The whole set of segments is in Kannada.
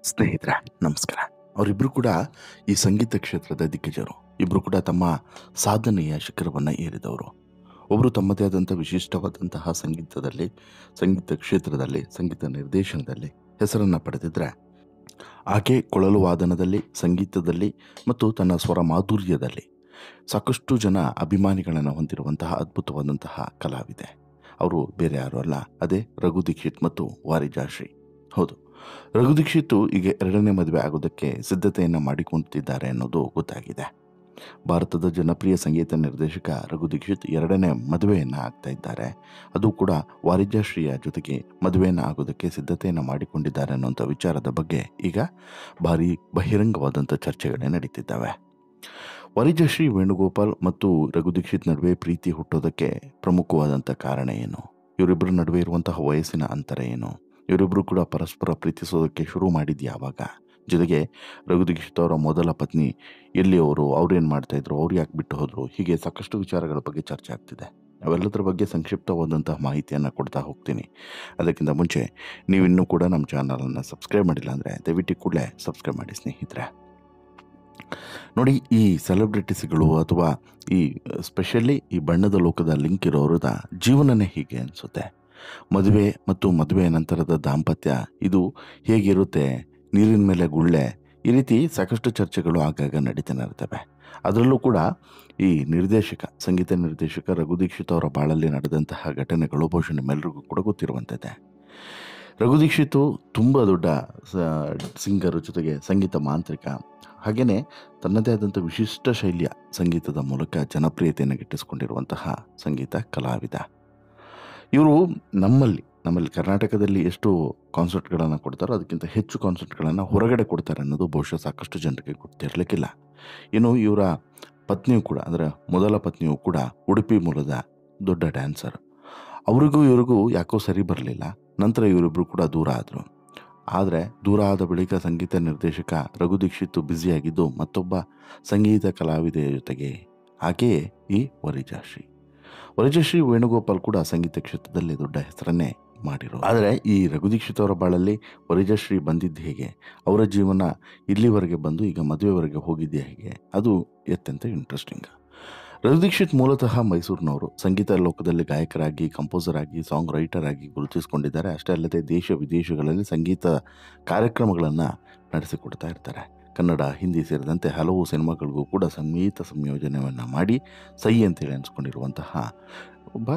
ಸ್ನೇಹಿತರೆ, ನಮಸ್ಕಾರ. ಅವರಿಬ್ಬರು ಕೂಡ ಈ ಸಂಗೀತ ಕ್ಷೇತ್ರದ ದಿಗ್ಗಜರು. ಇಬ್ಬರು ಕೂಡ ತಮ್ಮ ಸಾಧನೆಯ ಶಿಖರವನ್ನು ಏರಿದವರು. ಒಬ್ಬರು ತಮ್ಮದೇ ಆದಂಥ ವಿಶಿಷ್ಟವಾದಂತಹ ಸಂಗೀತ ಕ್ಷೇತ್ರದಲ್ಲಿ, ಸಂಗೀತ ನಿರ್ದೇಶನದಲ್ಲಿ ಹೆಸರನ್ನು ಪಡೆದಿದ್ದರೆ, ಆಕೆ ಕೊಳಲು ವಾದನದಲ್ಲಿ, ಸಂಗೀತದಲ್ಲಿ ಮತ್ತು ತನ್ನ ಸ್ವರ ಮಾಧುರ್ಯದಲ್ಲಿ ಸಾಕಷ್ಟು ಜನ ಅಭಿಮಾನಿಗಳನ್ನು ಹೊಂದಿರುವಂತಹ ಅದ್ಭುತವಾದಂತಹ ಕಲಾವಿದೆ. ಅವರು ಬೇರೆ ಯಾರೂ ಅಲ್ಲ, ಅದೇ ರಘು ದೀಕ್ಷಿತ್ ಮತ್ತು ವಾರಿಜಾಶ್ರೀ. ಹೌದು, ರಘು ದೀಕ್ಷಿತ್ ಈಗ ಎರಡನೇ ಮದುವೆ ಆಗೋದಕ್ಕೆ ಸಿದ್ಧತೆಯನ್ನು ಮಾಡಿಕೊಂಡಿದ್ದಾರೆ ಅನ್ನೋದು ಗೊತ್ತಾಗಿದೆ. ಭಾರತದ ಜನಪ್ರಿಯ ಸಂಗೀತ ನಿರ್ದೇಶಕ ರಘು ದೀಕ್ಷಿತ್ ಎರಡನೇ ಮದುವೆಯನ್ನು ಆಗ್ತಾ ಇದ್ದಾರೆ. ಅದು ಕೂಡ ವಾರಿಜಾಶ್ರೀಯ ಜೊತೆಗೆ ಮದುವೆಯನ್ನು ಆಗೋದಕ್ಕೆ ಸಿದ್ಧತೆಯನ್ನು ಮಾಡಿಕೊಂಡಿದ್ದಾರೆ ಅನ್ನೋಂಥ ವಿಚಾರದ ಬಗ್ಗೆ ಈಗ ಭಾರಿ ಬಹಿರಂಗವಾದಂಥ ಚರ್ಚೆಗಳೇ ನಡೀತಿದ್ದಾವೆ. ವಾರಿಜಾಶ್ರೀ ವೇಣುಗೋಪಾಲ್ ಮತ್ತು ರಘು ದೀಕ್ಷಿತ್ ನಡುವೆ ಪ್ರೀತಿ ಹುಟ್ಟೋದಕ್ಕೆ ಪ್ರಮುಖವಾದಂಥ ಕಾರಣ ಏನು? ಇವರಿಬ್ಬರ ನಡುವೆ ಇರುವಂತಹ ವಯಸ್ಸಿನ ಅಂತರ ಏನು? ಇವರಿಬ್ಬರು ಕೂಡ ಪರಸ್ಪರ ಪ್ರೀತಿಸೋದಕ್ಕೆ ಶುರು ಮಾಡಿದ್ದು ಯಾವಾಗ? ಜೊತೆಗೆ ರಘು ದೀಕ್ಷಿತ್ ಅವರ ಮೊದಲ ಪತ್ನಿ ಎಲ್ಲಿಯವರು, ಅವ್ರೇನು ಮಾಡ್ತಾಯಿದ್ರು, ಅವ್ರು ಯಾಕೆ ಬಿಟ್ಟು ಹೋದರು, ಹೀಗೆ ಸಾಕಷ್ಟು ವಿಚಾರಗಳ ಬಗ್ಗೆ ಚರ್ಚೆ ಆಗ್ತಿದೆ. ಅವೆಲ್ಲದರ ಬಗ್ಗೆ ಸಂಕ್ಷಿಪ್ತವಾದಂತಹ ಮಾಹಿತಿಯನ್ನು ಕೊಡ್ತಾ ಹೋಗ್ತೀನಿ. ಅದಕ್ಕಿಂತ ಮುಂಚೆ ನೀವಿನ್ನೂ ಕೂಡ ನಮ್ಮ ಚಾನಲನ್ನು ಸಬ್ಸ್ಕ್ರೈಬ್ ಮಾಡಿಲ್ಲ ಅಂದರೆ ದಯವಿಟ್ಟು ಕೂಡಲೇ ಸಬ್ಸ್ಕ್ರೈಬ್ ಮಾಡಿ ಸ್ನೇಹಿತರೆ. ನೋಡಿ, ಈ ಸೆಲೆಬ್ರಿಟೀಸ್ಗಳು ಅಥವಾ ಈ ಸ್ಪೆಷಲಿ ಈ ಬಣ್ಣದ ಲೋಕದ ಲಿಂಕ್ ಇರೋರದ ಜೀವನನೇ ಹೀಗೆ ಅನಿಸುತ್ತೆ. ಮದುವೆ ಮತ್ತು ಮದುವೆಯ ನಂತರದ ದಾಂಪತ್ಯ ಇದು ಹೇಗಿರುತ್ತೆ, ನೀರಿನ ಮೇಲೆ ಗುಳ್ಳೆ, ಈ ರೀತಿ ಸಾಕಷ್ಟು ಚರ್ಚೆಗಳು ಆಗಾಗ ನಡೀತಾನೆ ಇರ್ತವೆ. ಅದರಲ್ಲೂ ಕೂಡ ಈ ಸಂಗೀತ ನಿರ್ದೇಶಕ ರಘು ದೀಕ್ಷಿತ್ ಅವರ ಬಾಳಲ್ಲಿ ನಡೆದಂತಹ ಘಟನೆಗಳು ಬಹುಶಃ ನಿಮ್ಮೆಲ್ಲರಿಗೂ ಕೂಡ ಗೊತ್ತಿರುವಂಥದ್ದೇ. ರಘು ದೀಕ್ಷಿತ್ ತುಂಬ ದೊಡ್ಡ ಸಿಂಗರ್, ಜೊತೆಗೆ ಸಂಗೀತ ಮಾಂತ್ರಿಕ, ಹಾಗೆಯೇ ತನ್ನದೇ ಆದಂಥ ವಿಶಿಷ್ಟ ಶೈಲಿಯ ಸಂಗೀತದ ಮೂಲಕ ಜನಪ್ರಿಯತೆಯನ್ನು ಗಿಟ್ಟಿಸಿಕೊಂಡಿರುವಂತಹ ಸಂಗೀತ ಕಲಾವಿದ. ಇವರು ನಮ್ಮಲ್ಲಿ ಕರ್ನಾಟಕದಲ್ಲಿ ಎಷ್ಟು ಕಾನ್ಸರ್ಟ್ಗಳನ್ನು ಕೊಡ್ತಾರೋ ಅದಕ್ಕಿಂತ ಹೆಚ್ಚು ಕಾನ್ಸರ್ಟ್ಗಳನ್ನು ಹೊರಗಡೆ ಕೊಡ್ತಾರೆ ಅನ್ನೋದು ಬಹುಶಃ ಸಾಕಷ್ಟು ಜನರಿಗೆ ಗೊತ್ತಿರಲಿಕ್ಕಿಲ್ಲ. ಇನ್ನು ಇವರ ಪತ್ನಿಯು ಕೂಡ, ಅಂದರೆ ಮೊದಲ ಪತ್ನಿಯು ಕೂಡ ಉಡುಪಿ ಮೂಲದ ದೊಡ್ಡ ಡ್ಯಾನ್ಸರ್. ಇವರಿಗೂ ಯಾಕೋ ಸರಿ ಬರಲಿಲ್ಲ. ನಂತರ ಇವರಿಬ್ಬರು ಕೂಡ ದೂರ ಆದರು. ಆದರೆ ದೂರ ಆದ ಬಳಿಕ ಸಂಗೀತ ನಿರ್ದೇಶಕ ರಘು ದೀಕ್ಷಿತ್ ಬ್ಯುಸಿಯಾಗಿದ್ದು ಮತ್ತೊಬ್ಬ ಸಂಗೀತ ಕಲಾವಿದೆಯ ಜೊತೆಗೆ, ಆಕೆಯೇ ಈ ವಾರಿಜಾಶ್ರೀ ವೇಣುಗೋಪಾಲ್ ಕೂಡ ಸಂಗೀತ ಕ್ಷೇತ್ರದಲ್ಲಿ ದೊಡ್ಡ ಹೆಸರನ್ನೇ ಮಾಡಿರೋ. ಆದರೆ ಈ ರಘು ದೀಕ್ಷಿತ್ ಅವರ ಬಾಳಲ್ಲಿ ವಾರಿಜಾಶ್ರೀ ಬಂದಿದ್ದು ಹೇಗೆ, ಅವರ ಜೀವನ ಇಲ್ಲಿವರೆಗೆ ಬಂದು ಈಗ ಮದುವೆವರೆಗೆ ಹೋಗಿದ್ದೆ ಹೇಗೆ, ಅದು ಅತ್ಯಂತ ಇಂಟ್ರೆಸ್ಟಿಂಗ್. ರಘು ದೀಕ್ಷಿತ್ ಮೂಲತಃ ಮೈಸೂರಿನವರು. ಸಂಗೀತ ಲೋಕದಲ್ಲಿ ಗಾಯಕರಾಗಿ, ಕಂಪೋಸರ್ ಆಗಿ, ಸಾಂಗ್ ರೈಟರ್ ಆಗಿ ಗುರುತಿಸಿಕೊಂಡಿದ್ದಾರೆ. ಅಷ್ಟೇ ಅಲ್ಲದೆ ದೇಶ ವಿದೇಶಗಳಲ್ಲಿ ಸಂಗೀತ ಕಾರ್ಯಕ್ರಮಗಳನ್ನು ನಡೆಸಿಕೊಡ್ತಾ ಇರ್ತಾರೆ. ಕನ್ನಡ, ಹಿಂದಿ ಸೇರಿದಂತೆ ಹಲವು ಸಿನಿಮಾಗಳಿಗೂ ಕೂಡ ಸಂಗೀತ ಸಂಯೋಜನೆಯನ್ನು ಮಾಡಿ ಸೈ ಅಂತೇಳಿ ಅನಿಸ್ಕೊಂಡಿರುವಂತಹ ಒಬ್ಬ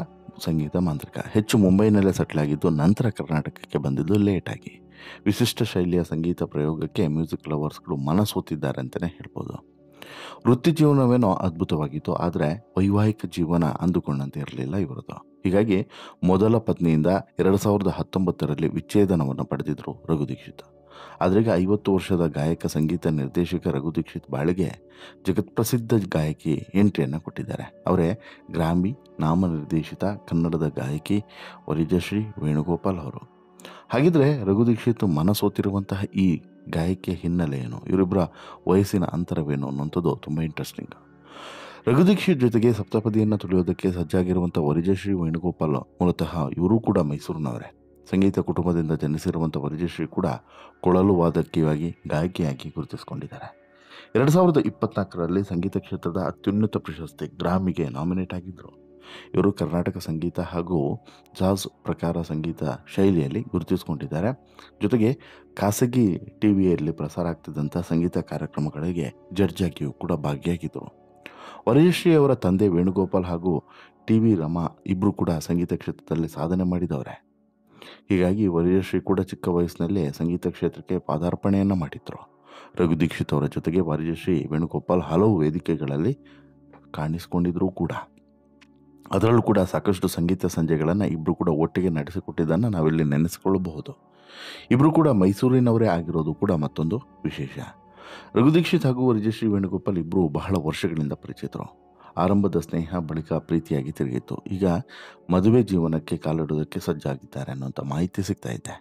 ಸಂಗೀತ ಮಾಂತ್ರಿಕ. ಹೆಚ್ಚು ಮುಂಬೈನಲ್ಲೇ ಸೆಟ್ಲ್ ಆಗಿದ್ದು, ನಂತರ ಕರ್ನಾಟಕಕ್ಕೆ ಬಂದಿದ್ದು ಲೇಟಾಗಿ. ವಿಶಿಷ್ಟ ಶೈಲಿಯ ಸಂಗೀತ ಪ್ರಯೋಗಕ್ಕೆ ಮ್ಯೂಸಿಕ್ ಲವರ್ಸ್ಗಳು ಮನಸೋತಿದ್ದಾರೆ ಅಂತಲೇ ಹೇಳ್ಬೋದು. ವೃತ್ತಿ ಜೀವನವೇನೋ ಅದ್ಭುತವಾಗಿತ್ತು, ಆದರೆ ವೈವಾಹಿಕ ಜೀವನ ಅಂದುಕೊಂಡಂತೆ ಇರಲಿಲ್ಲ ಇವರದು. ಹೀಗಾಗಿ ಮೊದಲ ಪತ್ನಿಯಿಂದ 2019ರಲ್ಲಿ ವಿಚ್ಛೇದನವನ್ನು ಪಡೆದಿದ್ದರು ರಘು ದೀಕ್ಷಿತ್. ಆದರೆ ಈಗ 50 ವರ್ಷದ ಗಾಯಕ, ಸಂಗೀತ ನಿರ್ದೇಶಕ ರಘು ದೀಕ್ಷಿತ್ ಬಾಳಿಗೆ ಜಗತ್ಪ್ರಸಿದ್ಧ ಗಾಯಕಿ ಎಂಟ್ರಿಯನ್ನು ಕೊಟ್ಟಿದ್ದಾರೆ. ಅವರೇ ಗ್ರಾಮಿ ನಾಮನಿರ್ದೇಶಿತ ಕನ್ನಡದ ಗಾಯಕಿ ವಾರಿಜಾಶ್ರೀ ವೇಣುಗೋಪಾಲ್ ಅವರು. ಹಾಗಿದ್ರೆ ರಘು ದೀಕ್ಷಿತ್ ಮನಸೋತಿರುವಂತಹ ಈ ಗಾಯಕಿಯ ಹಿನ್ನೆಲೆ ಏನು, ಇವರಿಬ್ಬರ ವಯಸ್ಸಿನ ಅಂತರವೇನು ಅನ್ನೋಂಥದ್ದು ತುಂಬ ಇಂಟ್ರೆಸ್ಟಿಂಗ್. ರಘು ದೀಕ್ಷಿತ್ ಜೊತೆಗೆ ಸಪ್ತಪದಿಯನ್ನು ತುಳಿಯೋದಕ್ಕೆ ಸಜ್ಜಾಗಿರುವಂಥ ವಾರಿಜಾಶ್ರೀ ವೇಣುಗೋಪಾಲ್ ಮೂಲತಃ ಇವರು ಕೂಡ ಮೈಸೂರಿನವರೇ. ಸಂಗೀತ ಕುಟುಂಬದಿಂದ ಜನಿಸಿರುವಂಥ ವಾರಿಜಾಶ್ರೀ ಕೂಡ ಕೊಳಲು ವಾದಕಿಯಾಗಿ, ಗಾಯಕಿಯಾಗಿ ಗುರುತಿಸಿಕೊಂಡಿದ್ದಾರೆ. 2024ರಲ್ಲಿ ಸಂಗೀತ ಕ್ಷೇತ್ರದ ಅತ್ಯುನ್ನತ ಪ್ರಶಸ್ತಿ ಗ್ರಾಮಿಗೆ ನಾಮಿನೇಟ್ ಆಗಿದ್ದರು. ಇವರು ಕರ್ನಾಟಕ ಸಂಗೀತ ಹಾಗೂ ಜಾಝ್ ಪ್ರಕಾರ ಸಂಗೀತ ಶೈಲಿಯಲ್ಲಿ ಗುರುತಿಸಿಕೊಂಡಿದ್ದಾರೆ. ಜೊತೆಗೆ ಖಾಸಗಿ ಟಿವಿಯಲ್ಲಿ ಪ್ರಸಾರ ಆಗ್ತಿದ್ದಂಥ ಸಂಗೀತ ಕಾರ್ಯಕ್ರಮಗಳಿಗೆ ಜಡ್ಜ್ ಆಗಿಯೂ ಕೂಡ ಭಾಗಿಯಾಗಿದ್ದರು. ವಾರಿಜಾಶ್ರೀ ಅವರ ತಂದೆ ವೇಣುಗೋಪಾಲ್ ಹಾಗೂ ಟಿ.ವಿ. ರಮಾ ಇಬ್ಬರು ಕೂಡ ಸಂಗೀತ ಕ್ಷೇತ್ರದಲ್ಲಿ ಸಾಧನೆ ಮಾಡಿದವರೇ. ಹೀಗಾಗಿ ವಾರಿಜಾಶ್ರೀ ಕೂಡ ಚಿಕ್ಕ ವಯಸ್ಸಿನಲ್ಲೇ ಸಂಗೀತ ಕ್ಷೇತ್ರಕ್ಕೆ ಪಾದಾರ್ಪಣೆಯನ್ನು ಮಾಡಿದ್ರು. ರಘು ದೀಕ್ಷಿತ್ ಅವರ ಜೊತೆಗೆ ವಾರಿಜಾಶ್ರೀ ವೇಣುಗೋಪಾಲ್ ಹಲವು ವೇದಿಕೆಗಳಲ್ಲಿ ಕಾಣಿಸಿಕೊಂಡಿದ್ರು ಕೂಡ. ಅದರಲ್ಲೂ ಕೂಡ ಸಾಕಷ್ಟು ಸಂಗೀತ ಸಂಜೆಗಳನ್ನು ಇಬ್ಬರು ಕೂಡ ಒಟ್ಟಿಗೆ ನಡೆಸಿಕೊಟ್ಟಿದ್ದನ್ನು ನಾವಿಲ್ಲಿ ನೆನೆಸಿಕೊಳ್ಳಬಹುದು. ಇಬ್ಬರು ಕೂಡ ಮೈಸೂರಿನವರೇ ಆಗಿರೋದು ಕೂಡ ಮತ್ತೊಂದು ವಿಶೇಷ. ರಘು ದೀಕ್ಷಿತ್ ಹಾಗೂ ವಾರಿಜಾಶ್ರೀ ವೇಣುಗೋಪಾಲ್ ಇಬ್ಬರು ಬಹಳ ವರ್ಷಗಳಿಂದ ಪರಿಚಿತರು. ಆರಂಭದ ಸ್ನೇಹ ಬಳಿಕ ಪ್ರೀತಿಯಾಗಿ ತಿರುಗಿತ್ತು. ಈಗ ಮದುವೆ ಜೀವನಕ್ಕೆ ಕಾಲಿಡೋದಕ್ಕೆ ಸಜ್ಜಾಗಿದ್ದಾರೆ ಅನ್ನೋಂಥ ಮಾಹಿತಿ ಸಿಗ್ತಾ ಇದೆ.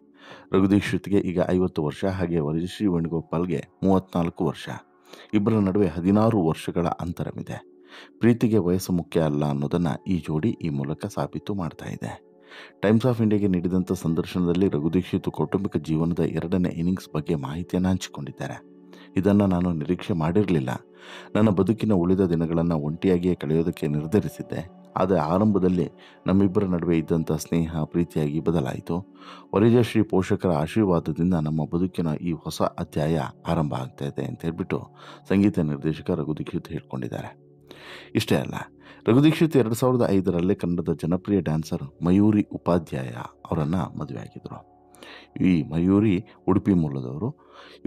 ರಘು ದೀಕ್ಷಿತ್ಗೆ ಈಗ 50 ವರ್ಷ, ಹಾಗೆ ವಾರಿಜಾಶ್ರೀ ವೇಣುಗೋಪಾಲ್ಗೆ 34 ವರ್ಷ. ಇಬ್ಬರ ನಡುವೆ 16 ವರ್ಷಗಳ ಅಂತರವಿದೆ. ಪ್ರೀತಿಗೆ ವಯಸ್ಸು ಮುಖ್ಯ ಅಲ್ಲ ಅನ್ನೋದನ್ನು ಈ ಜೋಡಿ ಈ ಮೂಲಕ ಸಾಬೀತು ಮಾಡ್ತಾ ಇದೆ. ಟೈಮ್ಸ್ ಆಫ್ ಇಂಡಿಯಾಗೆ ನೀಡಿದಂಥ ಸಂದರ್ಶನದಲ್ಲಿ ರಘು ದೀಕ್ಷಿತ್ ಕೌಟುಂಬಿಕ ಜೀವನದ 2ನೇ ಇನ್ನಿಂಗ್ಸ್ ಬಗ್ಗೆ ಮಾಹಿತಿಯನ್ನು ಹಂಚಿಕೊಂಡಿದ್ದಾರೆ. ಇದನ್ನು ನಾನು ನಿರೀಕ್ಷೆ ಮಾಡಿರಲಿಲ್ಲ. ನನ್ನ ಬದುಕಿನ ಉಳಿದ ದಿನಗಳನ್ನು ಒಂಟಿಯಾಗಿಯೇ ಕಳೆಯೋದಕ್ಕೆ ನಿರ್ಧರಿಸಿದ್ದೆ. ಆದರೆ ಆರಂಭದಲ್ಲಿ ನಮ್ಮಿಬ್ಬರ ನಡುವೆ ಇದ್ದಂಥ ಸ್ನೇಹ ಪ್ರೀತಿಯಾಗಿ ಬದಲಾಯಿತು. ವರಿಜಶ್ರೀ ಪೋಷಕರ ಆಶೀರ್ವಾದದಿಂದ ನಮ್ಮ ಬದುಕಿನ ಈ ಹೊಸ ಅಧ್ಯಾಯ ಆರಂಭ ಆಗ್ತಾ ಇದೆ ಅಂತ ಹೇಳ್ಬಿಟ್ಟು ಸಂಗೀತ ನಿರ್ದೇಶಕ ರಘು ದೀಕ್ಷಿತ್ ಹೇಳ್ಕೊಂಡಿದ್ದಾರೆ. ಇಷ್ಟೇ ಅಲ್ಲ, ರಘು ದೀಕ್ಷಿತ್ 2005ರಲ್ಲಿ ಕನ್ನಡದ ಜನಪ್ರಿಯ ಡ್ಯಾನ್ಸರ್ ಮಯೂರಿ ಉಪಾಧ್ಯಾಯ ಅವರನ್ನು ಮದುವೆ ಆಗಿದ್ದರು. ಈ ಮಯೂರಿ ಉಡುಪಿ ಮೂಲದವರು.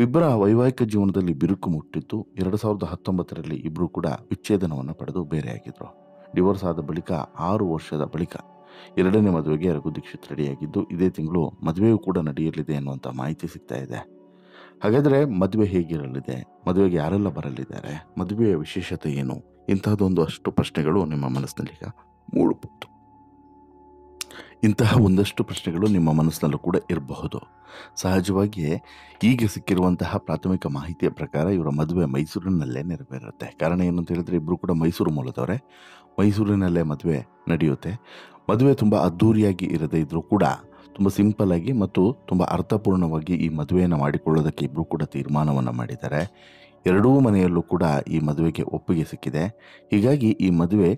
ಇಬ್ಬರ ವೈವಾಹಿಕ ಜೀವನದಲ್ಲಿ ಬಿರುಕು ಮುಟ್ಟಿತ್ತು. 2019ರಲ್ಲಿ ಇಬ್ಬರು ಕೂಡ ವಿಚ್ಛೇದನವನ್ನು ಪಡೆದು ಬೇರೆಯಾಗಿದ್ದರು. ಡಿವೋರ್ಸ್ ಆದ ಬಳಿಕ 6 ವರ್ಷದ ಬಳಿಕ 2ನೇ ಮದುವೆಗೆ ರಘು ದೀಕ್ಷಿತ್ ರೆಡಿಯಾಗಿದ್ದು, ಇದೇ ತಿಂಗಳು ಮದುವೆಯೂ ಕೂಡ ನಡೆಯಲಿದೆ ಅನ್ನುವಂಥ ಮಾಹಿತಿ ಸಿಗ್ತಾ ಇದೆ. ಹಾಗಾದರೆ ಮದುವೆ ಹೇಗಿರಲಿದೆ, ಮದುವೆಗೆ ಯಾರೆಲ್ಲ ಬರಲಿದ್ದಾರೆ, ಮದುವೆಯ ವಿಶೇಷತೆ ಏನು, ಇಂತಹದೊಂದು ಅಷ್ಟು ಪ್ರಶ್ನೆಗಳು ನಿಮ್ಮ ಮನಸ್ಸಿನಲ್ಲಿ ಈಗ ಮೂಡಬಹುದು. ಇಂತಹ ಒಂದಷ್ಟು ಪ್ರಶ್ನೆಗಳು ನಿಮ್ಮ ಮನಸ್ಸಿನಲ್ಲೂ ಕೂಡ ಇರಬಹುದು. ಸಹಜವಾಗಿಯೇ ಈಗ ಸಿಕ್ಕಿರುವಂತಹ ಪ್ರಾಥಮಿಕ ಮಾಹಿತಿಯ ಪ್ರಕಾರ ಇವರ ಮದುವೆ ಮೈಸೂರಿನಲ್ಲೇ ನೆರವೇರುತ್ತೆ. ಕಾರಣ ಏನು ಅಂತ ಹೇಳಿದ್ರೆ, ಇಬ್ಬರು ಕೂಡ ಮೈಸೂರು ಮೂಲದವರೇ. ಮೈಸೂರಿನಲ್ಲೇ ಮದುವೆ ನಡೆಯುತ್ತೆ. ಮದುವೆ ತುಂಬ ಅದ್ಧೂರಿಯಾಗಿ ಇರದೇ ಇದ್ದರೂ ಕೂಡ ತುಂಬ ಸಿಂಪಲ್ ಆಗಿ ಮತ್ತು ತುಂಬ ಅರ್ಥಪೂರ್ಣವಾಗಿ ಈ ಮದುವೆಯನ್ನು ಮಾಡಿಕೊಳ್ಳೋದಕ್ಕೆ ಇಬ್ಬರು ಕೂಡ ತೀರ್ಮಾನವನ್ನು ಮಾಡಿದ್ದಾರೆ. ಎರಡೂ ಮನೆಯಲ್ಲೂ ಕೂಡ ಈ ಮದುವೆಗೆ ಒಪ್ಪಿಗೆ ಸಿಕ್ಕಿದೆ. ಹೀಗಾಗಿ ಈ ಮದುವೆ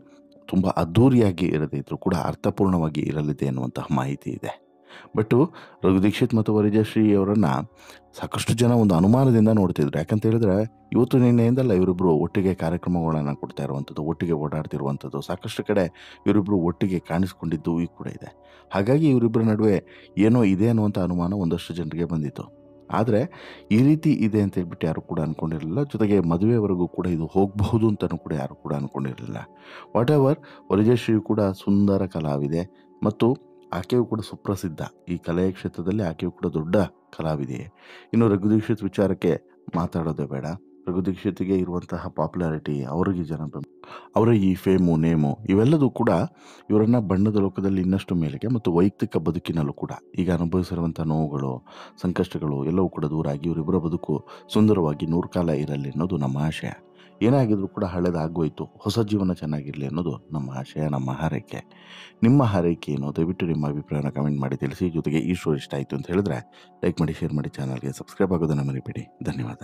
ತುಂಬ ಅದ್ಧೂರಿಯಾಗಿ ಇರದೇ ಇದ್ದರೂ ಕೂಡ ಅರ್ಥಪೂರ್ಣವಾಗಿ ಇರಲಿದೆ ಎನ್ನುವಂತಹ ಮಾಹಿತಿ ಇದೆ. ಬಟ್ ರಘು ದೀಕ್ಷಿತ್ ಮತ್ತು ವರಿಜಶ್ರೀ ಅವರನ್ನು ಸಾಕಷ್ಟು ಜನ ಒಂದು ಅನುಮಾನದಿಂದ ನೋಡ್ತಿದ್ರು. ಯಾಕಂತ ಹೇಳಿದ್ರೆ, ಇವತ್ತು ನಿನ್ನೆಯಿಂದಲ್ಲ ಇವರಿಬ್ಬರು ಒಟ್ಟಿಗೆ ಕಾರ್ಯಕ್ರಮಗಳನ್ನು ಕೊಡ್ತಾ ಇರುವಂಥದ್ದು, ಒಟ್ಟಿಗೆ ಓಡಾಡ್ತಿರುವಂಥದ್ದು, ಸಾಕಷ್ಟು ಕಡೆ ಇವರಿಬ್ಬರು ಒಟ್ಟಿಗೆ ಕಾಣಿಸ್ಕೊಂಡಿದ್ದು ಈಗ ಕೂಡ ಇದೆ. ಹಾಗಾಗಿ ಇವರಿಬ್ಬರ ನಡುವೆ ಏನೋ ಇದೆ ಅನ್ನುವಂಥ ಅನುಮಾನ ಒಂದಷ್ಟು ಜನರಿಗೆ ಬಂದಿತ್ತು. ಆದರೆ ಈ ರೀತಿ ಇದೆ ಅಂತ ಹೇಳ್ಬಿಟ್ಟು ಯಾರು ಕೂಡ ಅಂದ್ಕೊಂಡಿರಲಿಲ್ಲ. ಜೊತೆಗೆ ಮದುವೆವರೆಗೂ ಕೂಡ ಇದು ಹೋಗಬಹುದು ಅಂತಲೂ ಕೂಡ ಯಾರು ಕೂಡ ಅಂದ್ಕೊಂಡಿರಲಿಲ್ಲ. ವಾಟ್ ಎವರ್, ವರಿಜಶ್ರೀ ಕೂಡ ಸುಂದರ ಕಲಾವಿದೆ ಮತ್ತು ಆಕೆಯು ಕೂಡ ಸುಪ್ರಸಿದ್ಧ. ಈ ಕಲೆಯ ಕ್ಷೇತ್ರದಲ್ಲಿ ಆಕೆಯು ಕೂಡ ದೊಡ್ಡ ಕಲಾವಿದೆ. ಇನ್ನು ರಘು ದೀಕ್ಷಿತ್ ವಿಚಾರಕ್ಕೆ ಮಾತಾಡೋದೇ ಬೇಡ. ರಘು ದೀಕ್ಷಿತ್ಗೆ ಇರುವಂತಹ ಪಾಪ್ಯುಲಾರಿಟಿ, ಅವರಿಗೆ ಅವರ ಈ ಫೇಮು ನೇಮು ಇವೆಲ್ಲದೂ ಕೂಡ ಇವರನ್ನು ಬಣ್ಣದ ಲೋಕದಲ್ಲಿ ಇನ್ನಷ್ಟು ಮೇಲೆಗೆ ಮತ್ತು ವೈಯಕ್ತಿಕ ಬದುಕಿನಲ್ಲೂ ಕೂಡ ಈಗ ಅನುಭವಿಸಿರುವಂಥ ನೋವುಗಳು, ಸಂಕಷ್ಟಗಳು ಎಲ್ಲವೂ ಕೂಡ ದೂರ ಆಗಿ ಇವರಿಬ್ಬರ ಬದುಕು ಸುಂದರವಾಗಿ 100 ಕಾಲ ಇರಲಿ ಅನ್ನೋದು ನಮ್ಮ ಆಶಯ. ಏನಾಗಿದ್ರೂ ಕೂಡ ಹಳೆದಾಗೋಯ್ತು, ಹೊಸ ಜೀವನ ಚೆನ್ನಾಗಿರಲಿ ಅನ್ನೋದು ನಮ್ಮ ಆಶಯ, ನಮ್ಮ ಹಾರೈಕೆ. ನಿಮ್ಮ ಹಾರೈಕೆ ಏನು? ದಯವಿಟ್ಟು ನಿಮ್ಮ ಅಭಿಪ್ರಾಯನ ಕಮೆಂಟ್ ಮಾಡಿ ತಿಳಿಸಿ. ಜೊತೆಗೆ ಈ ಶೋ ಇಷ್ಟ ಆಯಿತು ಅಂತ ಹೇಳಿದ್ರೆ ಲೈಕ್ ಮಾಡಿ, ಶೇರ್ ಮಾಡಿ, ಚಾನಲ್ಗೆ ಸಬ್ಸ್ಕ್ರೈಬ್ ಆಗೋದನ್ನು ಮರಿಬೇಡಿ. ಧನ್ಯವಾದ.